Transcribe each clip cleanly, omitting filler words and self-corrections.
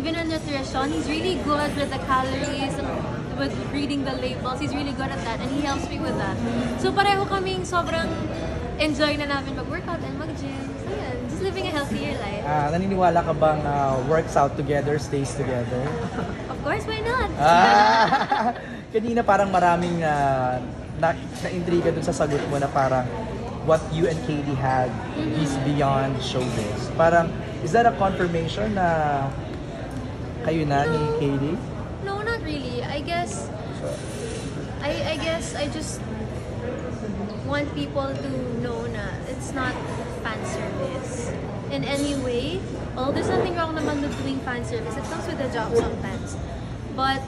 even in nutrition, he's really good with the calories and with reading the labels. He's really good at that and he helps me with that. So pareho kaming sobrang enjoy na namin mag-workout and mag-gym. So yun, just living a healthier life. Naniniwala ka bang works out together, stays together? Of course, why not? Kanina parang maraming na-intriga dun sa sagot mo na parang what you and Katie had is beyond showbiz. Parang, is that a confirmation na kayo na ni Katie? No, not really. I guess I just want people to know na it's not fan service in any way. Well, there's nothing wrong naman with doing fan service. It comes with the job sometimes. But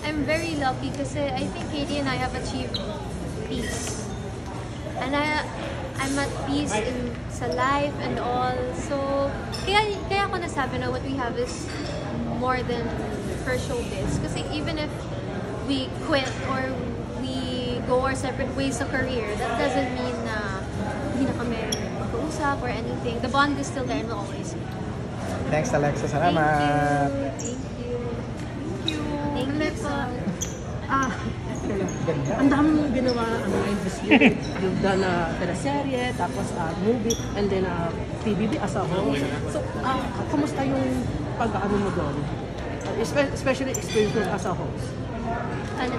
I'm very lucky kasi I think Katie and I have achieved peace. And I'm at peace sa life and all. So, kaya ako nasabi na what we have is more than for showbiz. Kasi even if we quit or we go our separate ways sa career, that doesn't mean na hindi na kami mag-uusap or anything. The bond is still there and will always be. Thanks, Alexa. Salamat! Thank you. Thank you po. Ang dami mong ginawa this year. You've done teleserye, tapos movie, and then PBB as a whole. So, kumusta yung pag-ano mo doon? Especially experience mo as a host. Ano?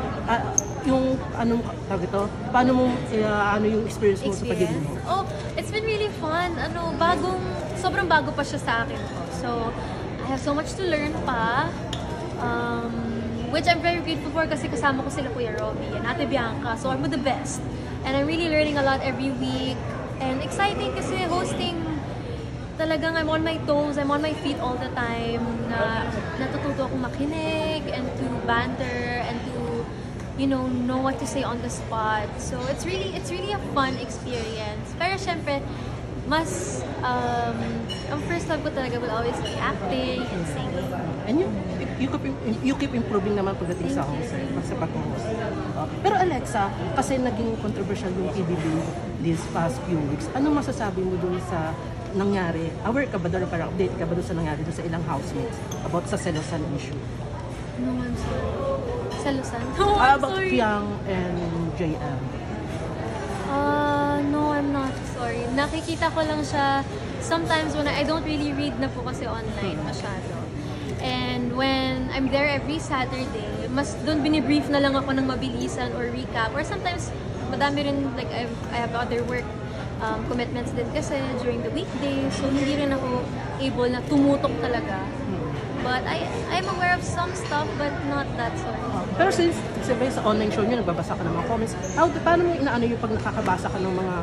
Yung anong tawag ito? Paano mo ano yung experience mo sa pagiging host? Oh, it's been really fun. Sobrang bago pa siya sa akin. So, I have so much to learn pa. Which I'm very grateful for kasi kasama ko sila Kuya Robbie and Ate Bianca. So I'm with the best. And I'm really learning a lot every week. And exciting kasi hosting, talagang I'm on my toes, I'm on my feet all the time. Natututo akong makinig and to banter and to, know what to say on the spot. So it's really a fun experience. Pero syempre, mas, ang first love ko talaga will always be acting and singing. And you keep improving naman pagdating sa host, sa pag-host. Pero Alexa, kasi naging controversial yung PBB these past few weeks. Ano masasabi mo dun sa nangyari? Aware ka ba doon, parang update ka ba doon sa nangyari doon sa ilang housemates about sa selosan issue? No, I'm sorry. Selosan? No, I'm about sorry. Piang and JM? No, I'm not sorry. Nakikita ko lang siya sometimes when I don't really read na po kasi online masyado. And when I'm there every Saturday, mas doon binibrief na lang ako ng mabilisan or recap. Or sometimes, madami rin, like I have other work commitments din kasi during the weekdays. So, hindi rin ako able na tumutok talaga. But I'm aware of some stuff, but not that sort. Pero since sa online show nyo, nagbabasa ka ng mga comments, paano mo inaano yung pag nakakabasa ka ng mga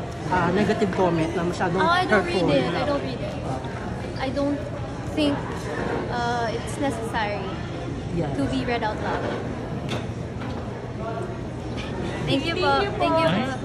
negative comment na masyadong I don't hurtful? read it. I don't read it. I don't think it's necessary to be read out loud. Thank you po. Thank you po.